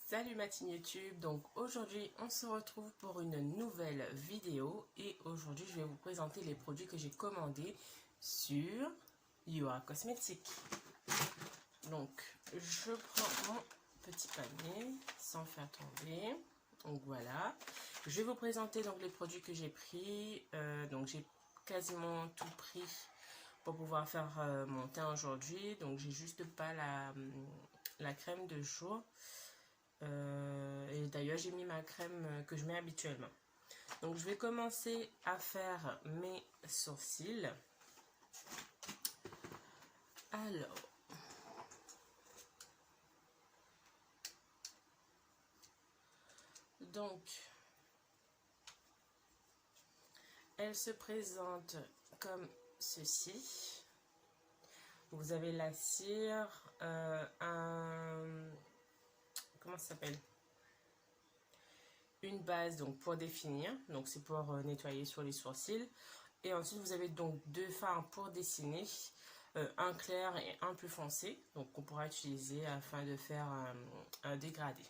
Salut ma team YouTube, donc aujourd'hui on se retrouve pour une nouvelle vidéo et aujourd'hui je vais vous présenter les produits que j'ai commandés sur Yua Cosmetics. Donc je prends mon petit panier sans faire tomber, donc voilà. Je vais vous présenter donc les produits que j'ai pris, donc j'ai quasiment tout pris pour pouvoir faire mon teint aujourd'hui, donc j'ai juste pas la crème de jour. Et d'ailleurs j'ai mis ma crème que je mets habituellement. Donc je vais commencer à faire mes sourcils. Alors donc elle se présente comme ceci. Vous avez la cire, comment ça s'appelle, une base donc pour définir, donc c'est pour nettoyer sur les sourcils, et ensuite vous avez donc deux fards pour dessiner, un clair et un plus foncé, donc on pourra utiliser afin de faire un dégradé.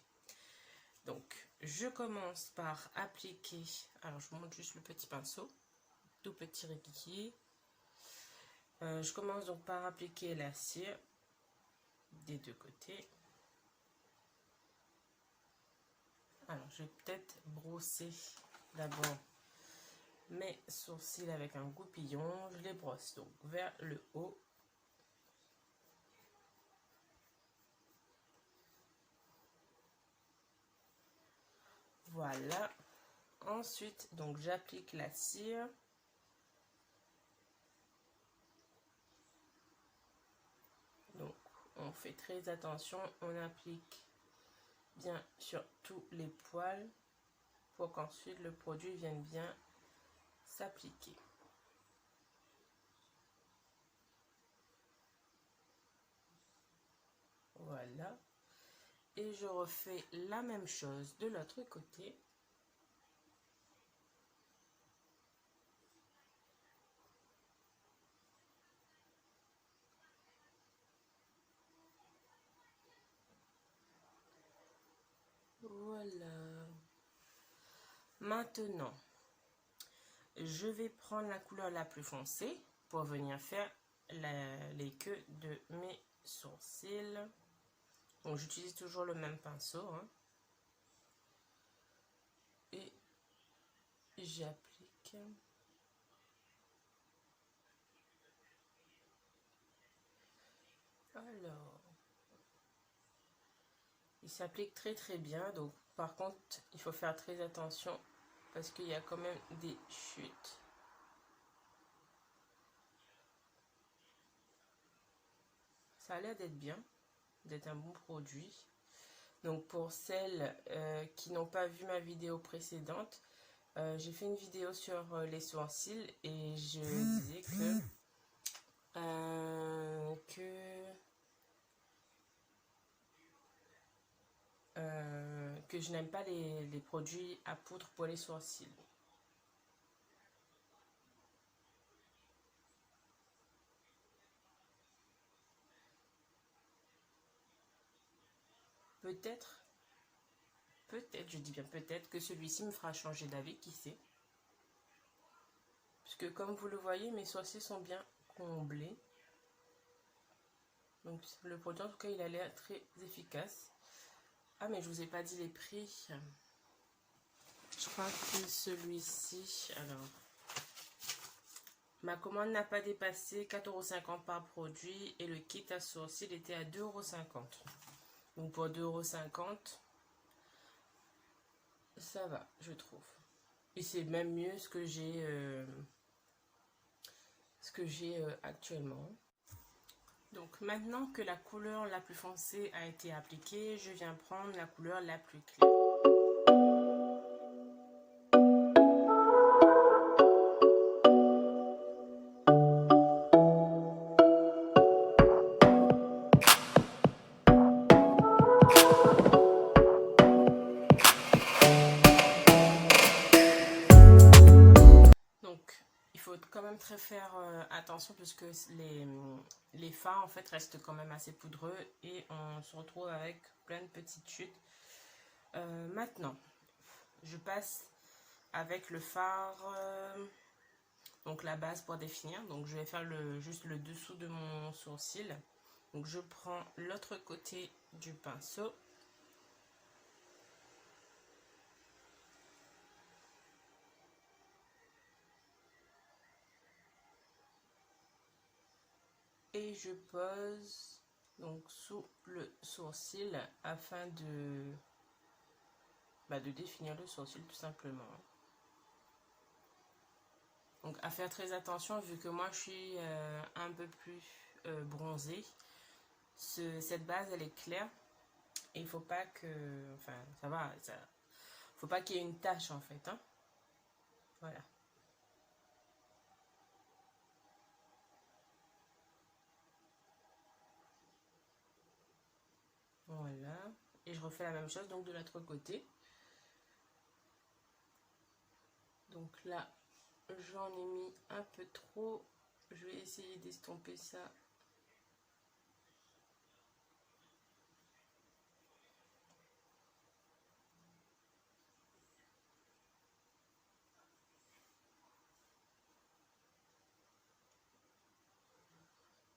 Donc je commence par appliquer, alors je vous montre juste le petit pinceau, tout petit régulier. Je commence donc par appliquer la cire des deux côtés. Alors, je vais peut-être brosser d'abord mes sourcils avec un goupillon. Je les brosse donc vers le haut. Voilà. Ensuite, donc j'applique la cire. Donc, on fait très attention. On applique bien sur tous les poils pour qu'ensuite le produit vienne bien s'appliquer. Voilà. Et je refais la même chose de l'autre côté. Voilà. Maintenant, je vais prendre la couleur la plus foncée pour venir faire les queues de mes sourcils. Donc j'utilise toujours le même pinceau, hein. Et j'applique. Alors, il s'applique très bien, donc par contre il faut faire très attention parce qu'il y a quand même des chutes. Ça a l'air d'être bien, d'être un bon produit. Donc pour celles qui n'ont pas vu ma vidéo précédente, j'ai fait une vidéo sur les sourcils et je disais que je n'aime pas les produits à poudre pour les sourcils. Peut-être, je dis bien peut-être, que celui-ci me fera changer d'avis, qui sait. Puisque comme vous le voyez, mes sourcils sont bien comblés. Donc le produit, en tout cas, il a l'air très efficace. Ah, mais je vous ai pas dit les prix. Je crois que celui-ci, alors, ma commande n'a pas dépassé 4,50 € par produit et le kit à sourcils était à 2,50 €. Donc pour 2,50 €, ça va, je trouve. Et c'est même mieux ce que j'ai actuellement. Donc maintenant que la couleur la plus foncée a été appliquée, je viens prendre la couleur la plus claire. Il faut quand même très faire attention puisque les fards en fait restent quand même assez poudreux et on se retrouve avec plein de petites chutes. Maintenant, je passe avec le fard, donc la base pour définir. Donc je vais faire juste le dessous de mon sourcil. Donc je prends l'autre côté du pinceau. Et je pose donc sous le sourcil afin de définir le sourcil tout simplement. Donc à faire très attention vu que moi je suis un peu plus bronzée. Cette base elle est claire et il faut pas que, enfin ça va, faut pas qu'il y ait une tache en fait, hein. Voilà. Voilà. Et je refais la même chose donc de l'autre côté. Donc là, j'en ai mis un peu trop. Je vais essayer d'estomper ça.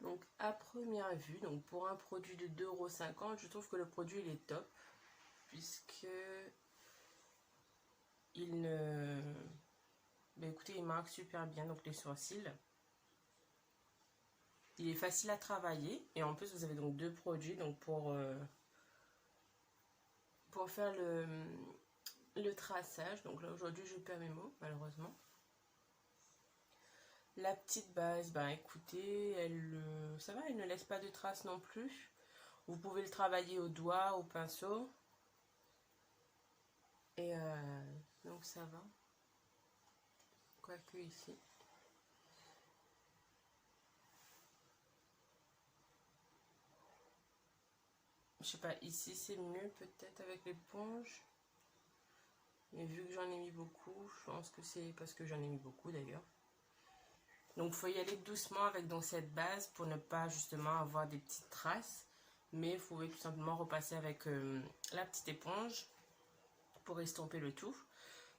Donc à première vue, donc pour un produit de 2,50 €, je trouve que le produit il est top. Puisque il ne... écoutez, il marque super bien donc les sourcils. Il est facile à travailler. Et en plus, vous avez donc deux produits donc pour faire le traçage. Donc là, aujourd'hui, je perds mes mots, malheureusement. La petite base, écoutez, ça va, elle ne laisse pas de traces non plus. Vous pouvez le travailler au doigt, au pinceau. Et donc ça va. Quoique ici. Je sais pas, ici c'est mieux peut-être avec l'éponge. Mais vu que j'en ai mis beaucoup, je pense que c'est parce que j'en ai mis beaucoup d'ailleurs. Donc il faut y aller doucement avec donc cette base pour ne pas justement avoir des petites traces. Mais vous pouvez tout simplement repasser avec la petite éponge pour estomper le tout.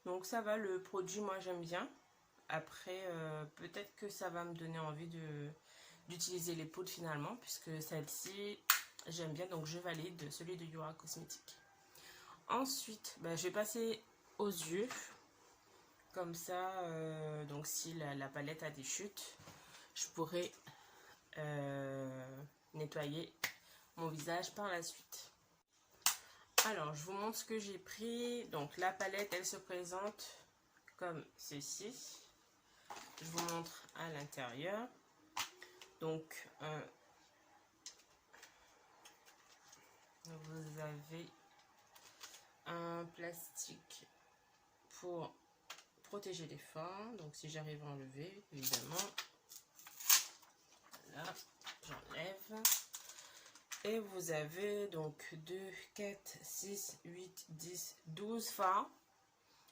Donc ça va, le produit moi j'aime bien. Après peut-être que ça va me donner envie d'utiliser les poudres finalement, puisque celle-ci j'aime bien, donc je valide celui de Yura Cosmetics. Ensuite je vais passer aux yeux. Comme ça, donc si la palette a des chutes, je pourrais nettoyer mon visage par la suite. Alors, je vous montre ce que j'ai pris. Donc, la palette, elle se présente comme ceci. Je vous montre à l'intérieur. Donc, vous avez un plastique pour protéger les fins. Donc, si j'arrive à enlever, évidemment. Voilà, j'enlève. Et vous avez donc 2, 4, 6, 8, 10, 12 fards.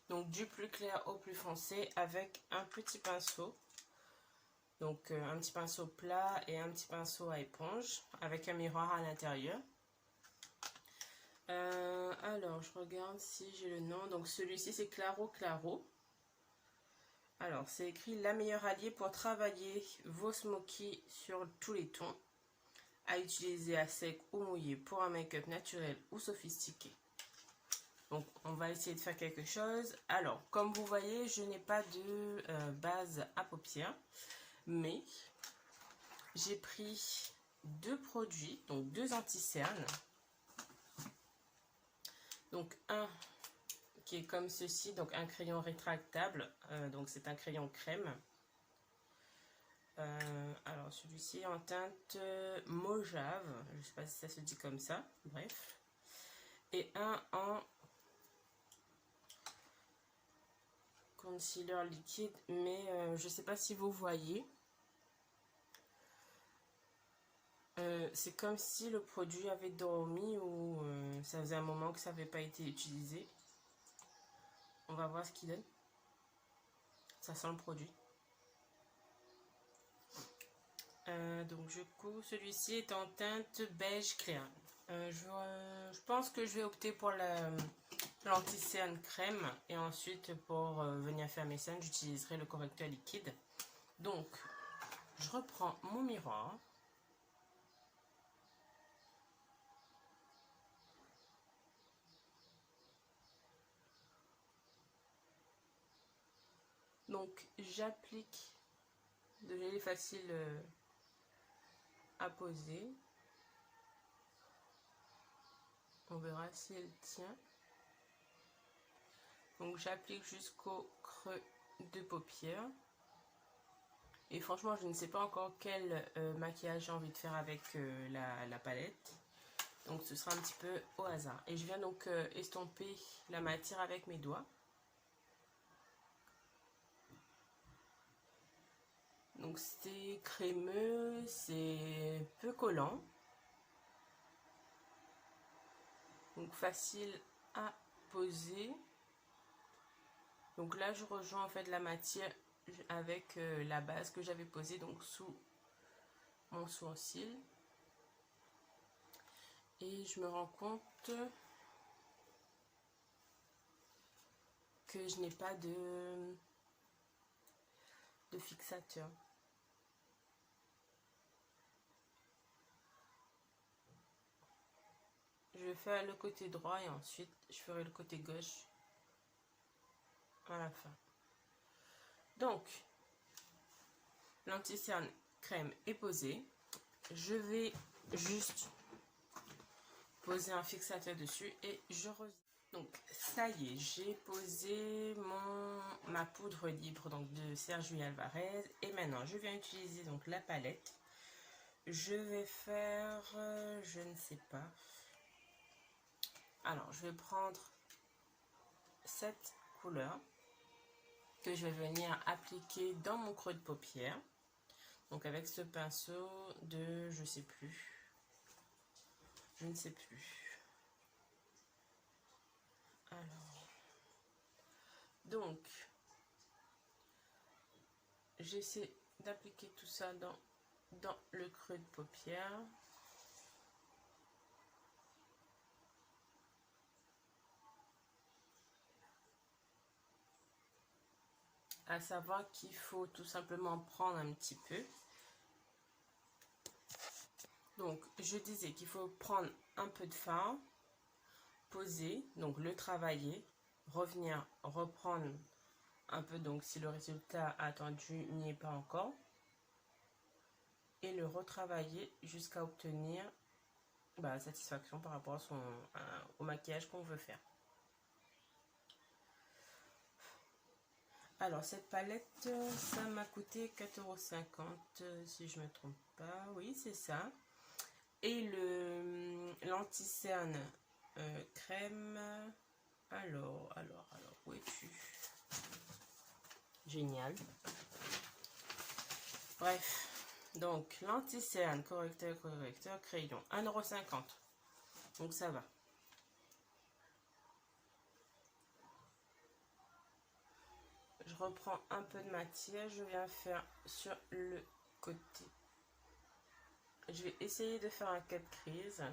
Donc du plus clair au plus foncé avec un petit pinceau. Donc un petit pinceau plat et un petit pinceau à éponge avec un miroir à l'intérieur. Alors je regarde si j'ai le nom. Donc celui-ci c'est Claro Claro. Alors c'est écrit la meilleure alliée pour travailler vos smokies sur tous les tons. À utiliser à sec ou mouillé pour un make-up naturel ou sophistiqué. Donc on va essayer de faire quelque chose. Alors comme vous voyez, je n'ai pas de base à paupières, mais j'ai pris deux produits, donc deux anti-cernes. Donc un qui est comme ceci, donc un crayon rétractable, donc c'est un crayon crème. Alors celui-ci en teinte mauve, je ne sais pas si ça se dit comme ça, bref. Et un en concealer liquide, mais je ne sais pas si vous voyez. C'est comme si le produit avait dormi ou ça faisait un moment que ça n'avait pas été utilisé. On va voir ce qu'il donne. Ça sent le produit. Donc du coup celui-ci est en teinte beige clair. Je pense que je vais opter pour l'anti-cerne crème et ensuite pour venir faire mes cernes j'utiliserai le correcteur liquide. Donc je reprends mon miroir. Donc j'applique de gelée facile à poser. On verra si elle tient. Donc j'applique jusqu'au creux de paupière. Et franchement, je ne sais pas encore quel maquillage j'ai envie de faire avec la palette. Donc ce sera un petit peu au hasard. Et je viens donc estomper la matière avec mes doigts. Donc c'est crémeux, c'est peu collant. Donc facile à poser. Donc là je rejoins en fait la matière avec la base que j'avais posée donc sous mon sourcil. Et je me rends compte que je n'ai pas de fixateur. Je vais faire le côté droit et ensuite je ferai le côté gauche à la fin. Donc, l'anti-cerne crème est posée. Je vais juste poser un fixateur dessus et je reviens. Donc, ça y est, j'ai posé ma poudre libre donc de Sergio Alvarez. Et maintenant, je viens utiliser donc la palette. Je vais faire, je ne sais pas. Alors, je vais prendre cette couleur que je vais venir appliquer dans mon creux de paupière. Donc avec ce pinceau de je sais plus. Je ne sais plus. Alors. Donc. J'essaie d'appliquer tout ça dans le creux de paupière. À savoir qu'il faut tout simplement prendre un petit peu. Donc, je disais qu'il faut prendre un peu de fard, poser, donc le travailler, revenir, reprendre un peu, donc si le résultat attendu n'y est pas encore, et le retravailler jusqu'à obtenir satisfaction par rapport au maquillage qu'on veut faire. Alors cette palette, ça m'a coûté 4,50 € si je ne me trompe pas. Oui, c'est ça. Et l'anti-cerne crème. Alors, où es-tu? Génial. Bref, donc l'anti-cerne correcteur crayon, 1,50 €. Donc ça va. Je reprends un peu de matière, je viens faire sur le côté. Je vais essayer de faire un 4 crises.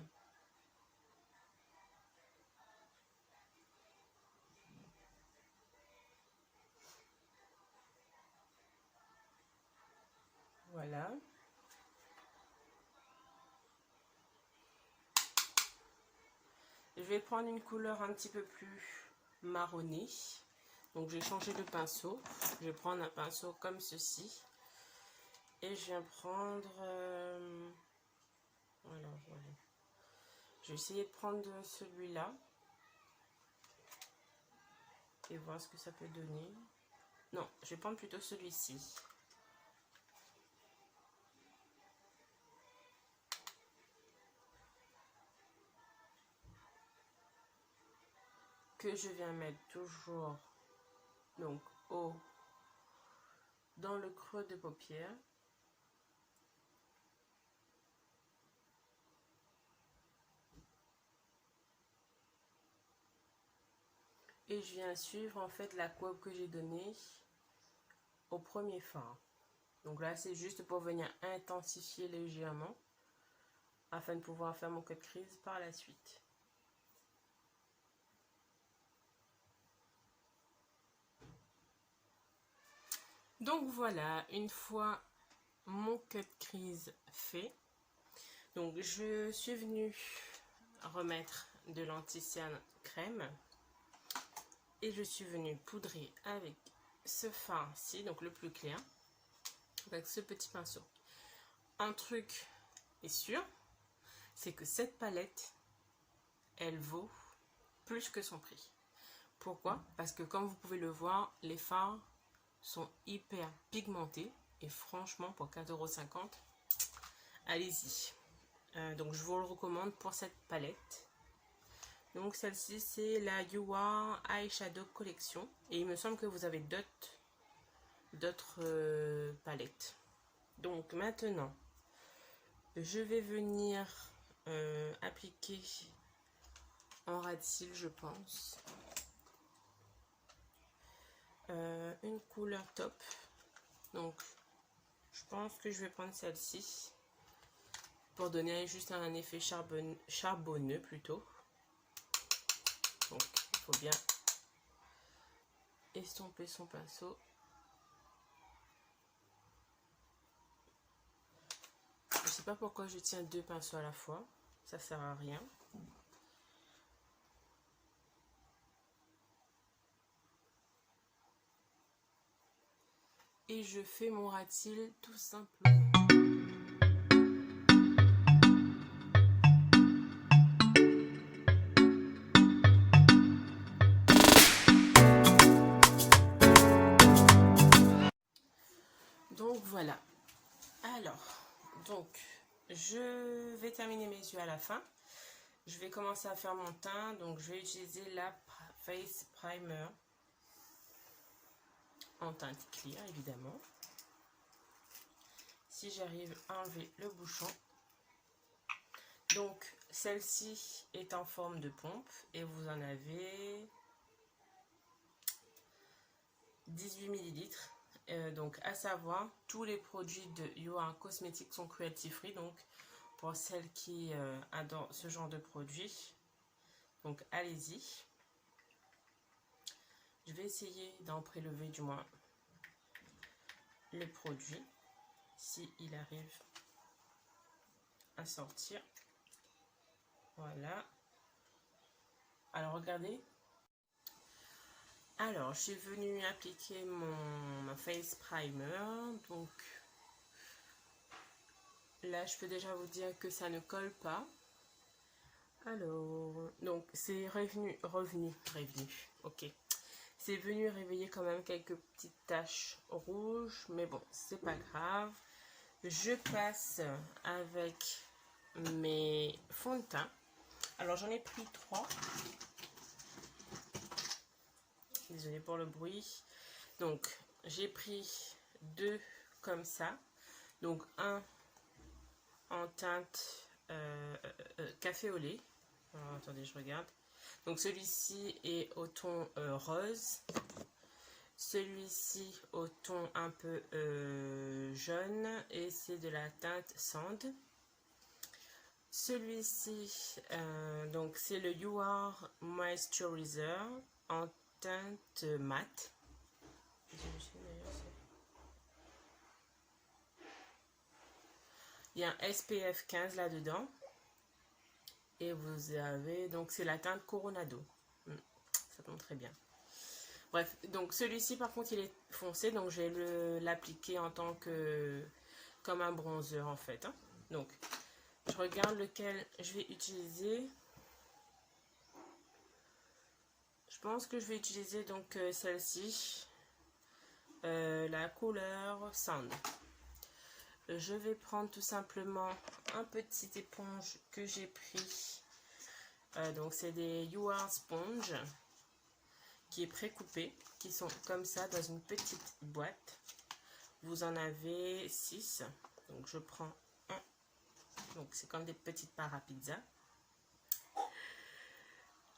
Voilà. Je vais prendre une couleur un petit peu plus marronnée. Donc j'ai changé de pinceau. Je vais prendre un pinceau comme ceci. Et je viens prendre... voilà. Je vais essayer de prendre celui-là. Et voir ce que ça peut donner. Non, je vais prendre plutôt celui-ci. Que je viens mettre toujours donc dans le creux de paupière. Et je viens suivre en fait la courbe que j'ai donnée au premier fard. Donc là c'est juste pour venir intensifier légèrement afin de pouvoir faire mon cut crease par la suite. Donc voilà, une fois mon cut crease fait, donc je suis venue remettre de l'anti-cerne crème et je suis venue poudrer avec ce fard-ci, donc le plus clair, avec ce petit pinceau. Un truc est sûr, c'est que cette palette, elle vaut plus que son prix. Pourquoi? Parce que comme vous pouvez le voir, les fards sont hyper pigmentés et franchement pour 4,50 €, allez-y. Donc je vous le recommande pour cette palette. Donc celle-ci c'est la You Are Eyeshadow Collection et il me semble que vous avez d'autres palettes. Donc maintenant je vais venir appliquer en ras de cils, je pense, une couleur top. Donc je pense que je vais prendre celle-ci pour donner juste un effet charbonneux plutôt. Donc il faut bien estomper son pinceau. Je sais pas pourquoi je tiens deux pinceaux à la fois, ça sert à rien. Et je fais mon ras de cils tout simplement. Donc voilà. Alors, donc je vais terminer mes yeux à la fin. Je vais commencer à faire mon teint, donc je vais utiliser la Face Primer en teinte clear évidemment. Si j'arrive à enlever le bouchon. Donc celle-ci est en forme de pompe et vous en avez 18 ml. Donc à savoir, tous les produits de You Are Cosmetics sont cruelty free, donc pour celles qui adorent ce genre de produit, donc allez-y. Je vais essayer d'en prélever du moins le produit, si il arrive à sortir. Voilà. Alors regardez. Alors je suis venue appliquer ma face primer. Donc là je peux déjà vous dire que ça ne colle pas. Alors donc c'est revenu. Ok. C'est venu réveiller quand même quelques petites taches rouges, mais bon, c'est pas grave. Je passe avec mes fonds de teint. Alors j'en ai pris 3. Désolée pour le bruit. Donc j'ai pris 2 comme ça. Donc un en teinte café au lait. Alors, attendez, je regarde. Donc celui-ci est au ton rose. Celui-ci au ton un peu jaune et c'est de la teinte sand. Celui-ci, donc c'est le You Are Moisturizer en teinte mat. Il y a un SPF 15 là-dedans. Et vous avez, donc c'est la teinte Coronado. Ça tombe très bien. Bref, donc celui-ci par contre il est foncé, donc je vais l'appliquer en tant que, comme un bronzer en fait. Hein. Donc je regarde lequel je vais utiliser. Je pense que je vais utiliser donc celle-ci, la couleur Sand. Je vais prendre tout simplement un petit éponge que j'ai pris. Donc c'est des You Are Sponge qui est pré-coupé, qui sont comme ça dans une petite boîte. Vous en avez 6. Donc je prends un. Donc c'est comme des petites parts à pizza.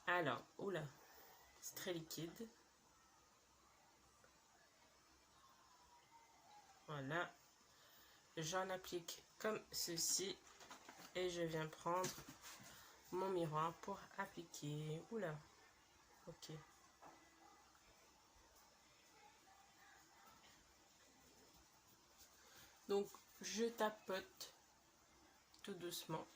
Alors, oula, c'est très liquide. Voilà. J'en applique comme ceci et je viens prendre mon miroir pour appliquer. Oula, ok. Donc je tapote tout doucement.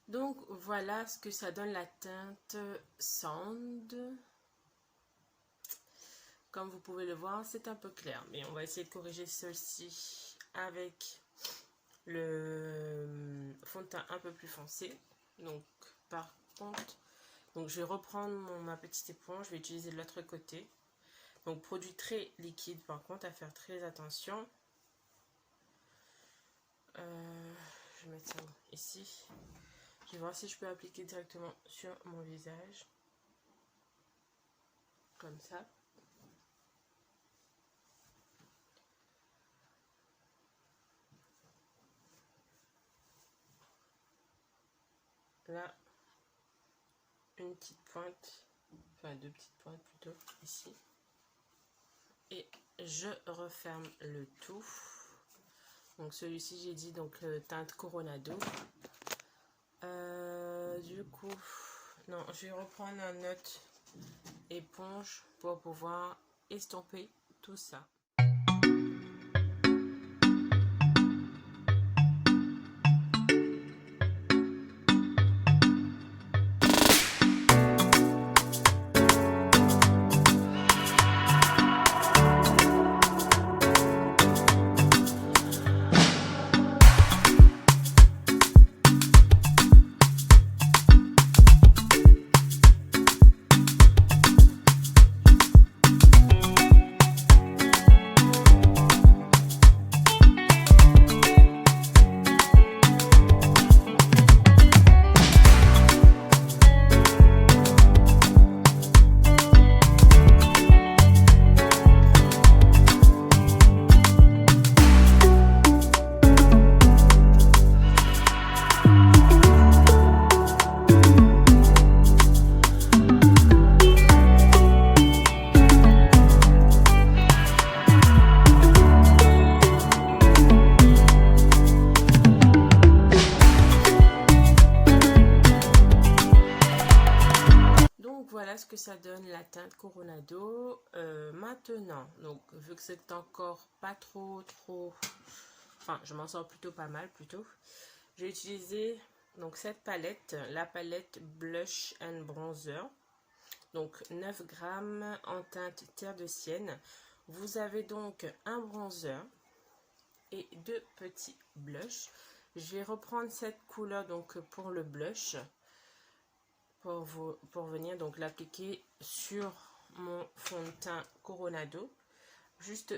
Donc voilà ce que ça donne la teinte Sand. Comme vous pouvez le voir, c'est un peu clair, mais on va essayer de corriger ceci avec le fond de teint un peu plus foncé. Donc par contre, je vais reprendre ma petite éponge, je vais utiliser de l'autre côté. Donc produit très liquide par contre, à faire très attention. Je vais mettre ça ici. Je vais voir si je peux appliquer directement sur mon visage. Comme ça. Là, une petite pointe, enfin 2 petites pointes plutôt, ici. Et je referme le tout. Donc celui-ci, j'ai dit donc teinte Coronado. Du coup, non, je vais reprendre un autre éponge pour pouvoir estomper tout ça. Voilà ce que ça donne la teinte Coronado. Maintenant, donc vu que c'est encore pas trop, enfin je m'en sors plutôt pas mal plutôt, j'ai utilisé donc cette palette, la palette Blush and Bronzer, donc 9 grammes en teinte terre de sienne. Vous avez donc un bronzer et 2 petits blushs. Je vais reprendre cette couleur donc pour le blush. Pour venir donc l'appliquer sur mon fond de teint Coronado, juste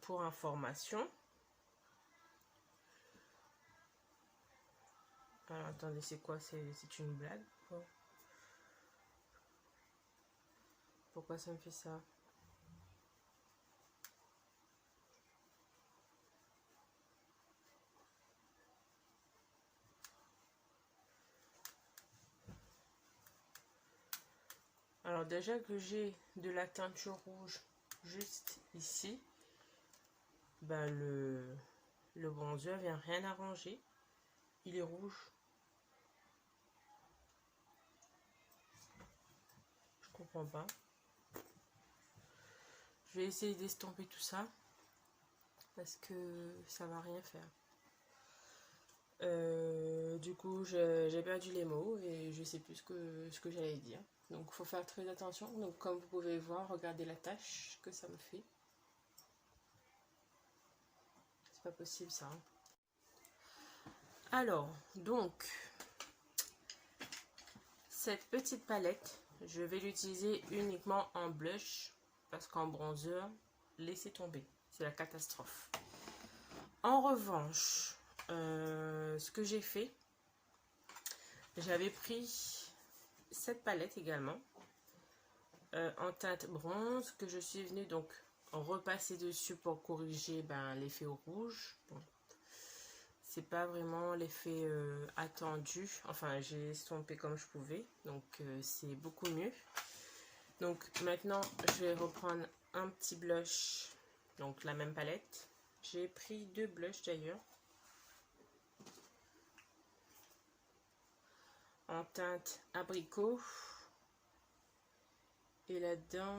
pour information. Alors attendez, c'est quoi? C'est une blague? Pourquoi ça me fait ça? Alors déjà que j'ai de la teinture rouge juste ici, bah le bronzer vient rien arranger. Il est rouge. Je comprends pas. Je vais essayer d'estomper tout ça parce que ça va rien faire. Du coup, j'ai perdu les mots et je sais plus ce que j'allais dire. Donc, il faut faire très attention. Donc, comme vous pouvez voir, regardez la tache que ça me fait. C'est pas possible ça. Alors, donc, cette petite palette, je vais l'utiliser uniquement en blush parce qu'en bronzer, laissez tomber, c'est la catastrophe. En revanche, ce que j'ai fait, j'avais pris cette palette également en teinte bronze que je suis venue donc repasser dessus pour corriger l'effet rouge. Bon, c'est pas vraiment l'effet attendu, enfin j'ai estompé comme je pouvais, donc c'est beaucoup mieux. Donc maintenant je vais reprendre un petit blush, donc la même palette. J'ai pris 2 blushs d'ailleurs en teinte abricot, et là-dedans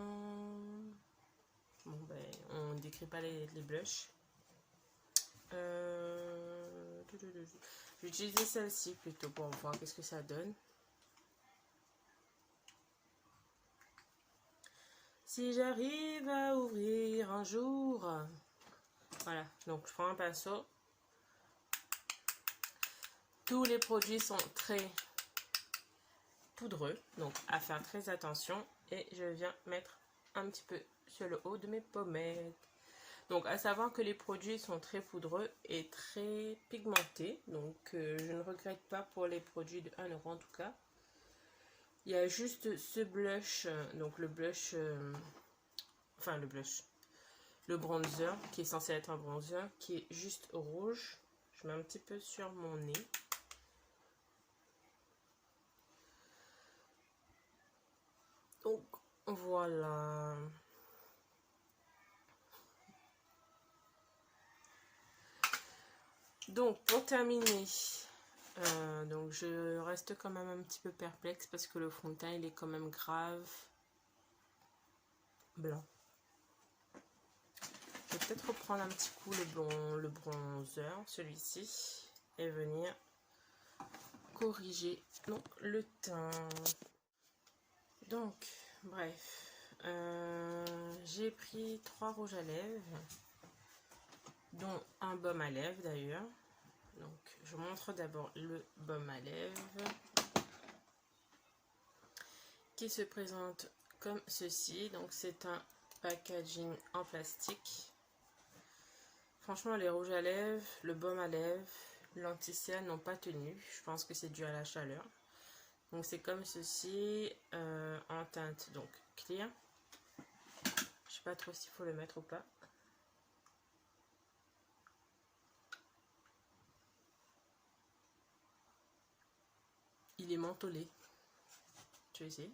bon on décrit pas les blushs. J'ai utilisé celle-ci plutôt pour voir qu'est-ce que ça donne. Si j'arrive à ouvrir un jour. Voilà, donc je prends un pinceau. Tous les produits sont très poudreux, donc à faire très attention. Et je viens mettre un petit peu sur le haut de mes pommettes. Donc à savoir que les produits sont très poudreux et très pigmentés. Donc je ne regrette pas pour les produits de 1 € en tout cas. Il y a juste ce blush, donc le blush, le bronzer qui est censé être un bronzer qui est juste rouge. Je mets un petit peu sur mon nez. Donc voilà. Donc pour terminer, donc je reste quand même un petit peu perplexe parce que le fond de teint il est quand même grave blanc. Je vais peut-être reprendre un petit coup le bronzer, celui-ci, et venir corriger donc le teint. Donc bref, j'ai pris 3 rouges à lèvres, dont un baume à lèvres d'ailleurs. Donc je montre d'abord le baume à lèvres qui se présente comme ceci. Donc c'est un packaging en plastique. Franchement les rouges à lèvres, le baume à lèvres, l'anti-cerne n'ont pas tenu. Je pense que c'est dû à la chaleur. Donc c'est comme ceci, en teinte donc clear. Je sais pas trop s'il faut le mettre ou pas. Il est mentholé. Tu veux essayer?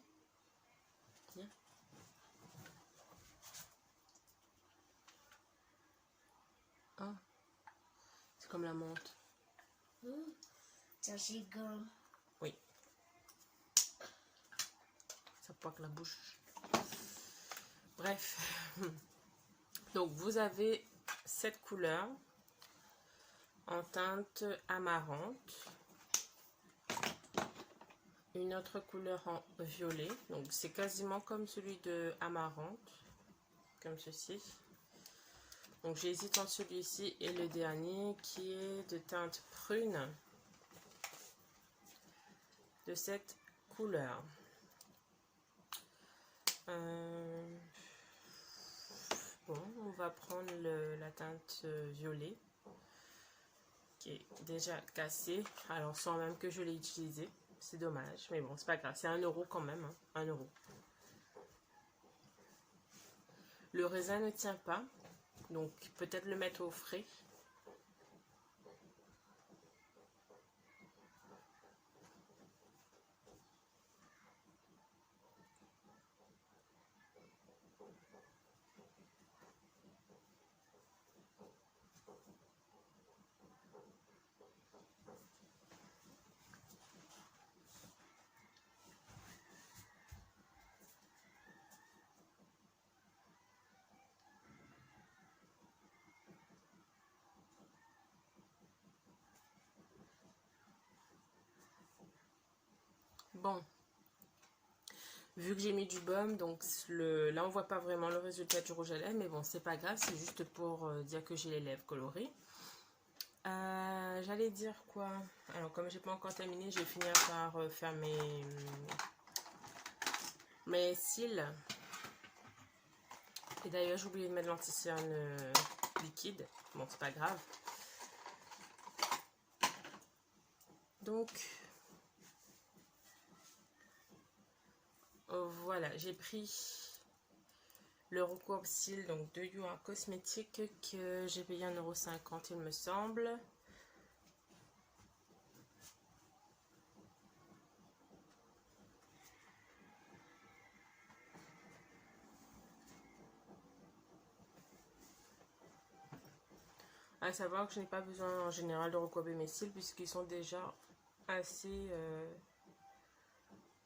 Viens. Ah, c'est comme la menthe. Ça c'est gomme. Oui. Ça poque la bouche. Bref. Donc vous avez cette couleur en teinte amarante. Une autre couleur en violet, donc c'est quasiment comme celui de Amarante, comme ceci. Donc j'hésite entre celui-ci et le dernier qui est de teinte prune, de cette couleur. Bon, on va prendre la teinte violet qui est déjà cassée, alors sans même que je l'ai utilisé. C'est dommage, mais bon, c'est pas grave. C'est 1 € quand même, hein, 1 €. Le raisin ne tient pas, donc peut-être le mettre au frais. Bon, vu que j'ai mis du baume, donc là on voit pas vraiment le résultat du rouge à lèvres, mais bon c'est pas grave, c'est juste pour dire que j'ai les lèvres colorées. J'allais dire quoi? Alors, comme j'ai pas encore terminé, je vais finir par faire mes cils. Et d'ailleurs, j'ai oublié de mettre l'anti-cerne liquide. Bon, c'est pas grave. Donc, voilà, j'ai pris le recourbe cils donc de You Are Cosmetics que j'ai payé 1,50 €, il me semble. À savoir que je n'ai pas besoin en général de recourber mes cils puisqu'ils sont déjà assez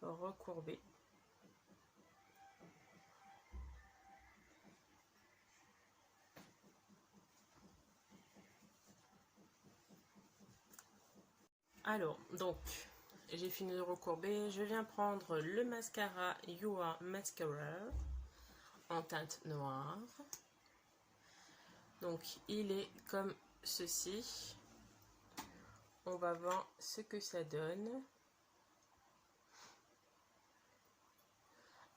recourbés. Alors, donc, j'ai fini de recourber. Je viens prendre le mascara You Are Mascara en teinte noire. Donc, il est comme ceci. On va voir ce que ça donne.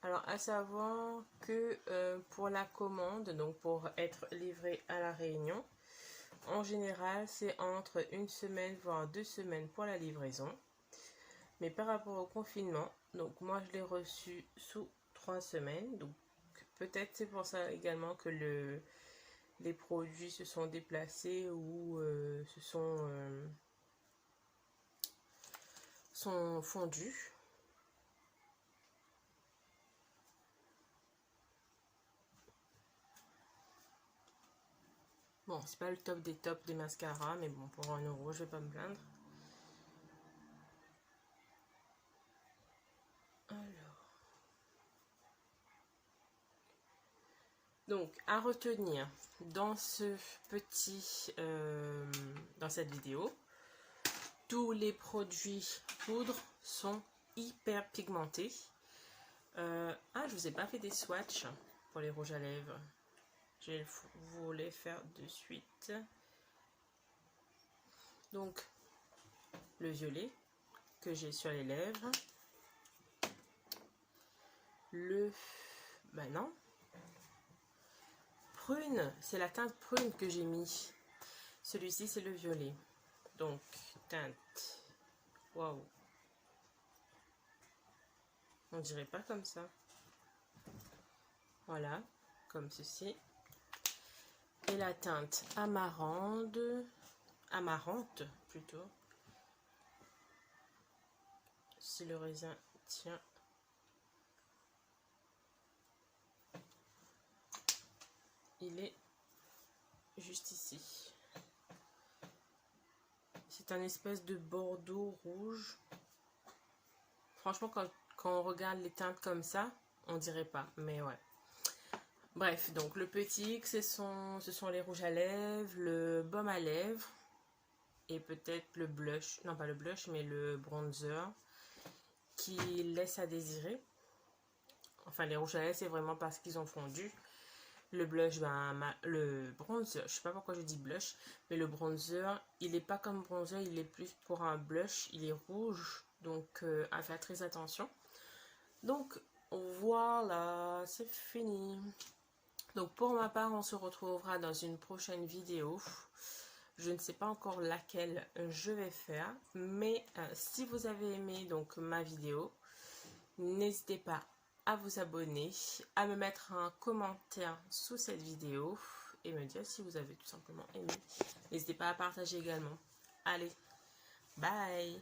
Alors, à savoir que pour la commande, donc pour être livré à La Réunion, en général, c'est entre 1 semaine voire 2 semaines pour la livraison. Mais par rapport au confinement, donc moi je l'ai reçu sous 3 semaines. Donc peut-être c'est pour ça également que les produits se sont déplacés ou sont fondus. Bon, c'est pas le top des tops des mascaras, mais bon, pour 1 €, je vais pas me plaindre. Alors. Donc, à retenir dans dans cette vidéo, tous les produits poudre sont hyper pigmentés. Je vous ai pas fait des swatchs pour les rouges à lèvres. Je vais vous les faire de suite. Donc, le violet que j'ai sur les lèvres. Non. Prune, c'est la teinte prune que j'ai mis. Celui-ci, c'est le violet. Donc, teinte. Waouh. On dirait pas comme ça. Voilà, comme ceci. Et la teinte amarante plutôt. Si le raisin tient. Il est juste ici. C'est un espèce de bordeaux rouge. Franchement, quand on regarde les teintes comme ça, on dirait pas, mais ouais. Bref, donc le petit X, ce sont les rouges à lèvres, le baume à lèvres et peut-être le blush, non pas le blush, mais le bronzer qui laisse à désirer. Enfin, les rouges à lèvres, c'est vraiment parce qu'ils ont fondu. Le blush, le bronzer, je sais pas pourquoi je dis blush, mais le bronzer, il est pas comme bronzer, il est plus pour un blush, il est rouge, donc à faire très attention. Donc voilà, c'est fini. Donc pour ma part, on se retrouvera dans une prochaine vidéo. Je ne sais pas encore laquelle je vais faire, mais si vous avez aimé donc ma vidéo, n'hésitez pas à vous abonner, à me mettre un commentaire sous cette vidéo et me dire si vous avez tout simplement aimé. N'hésitez pas à partager également. Allez, bye!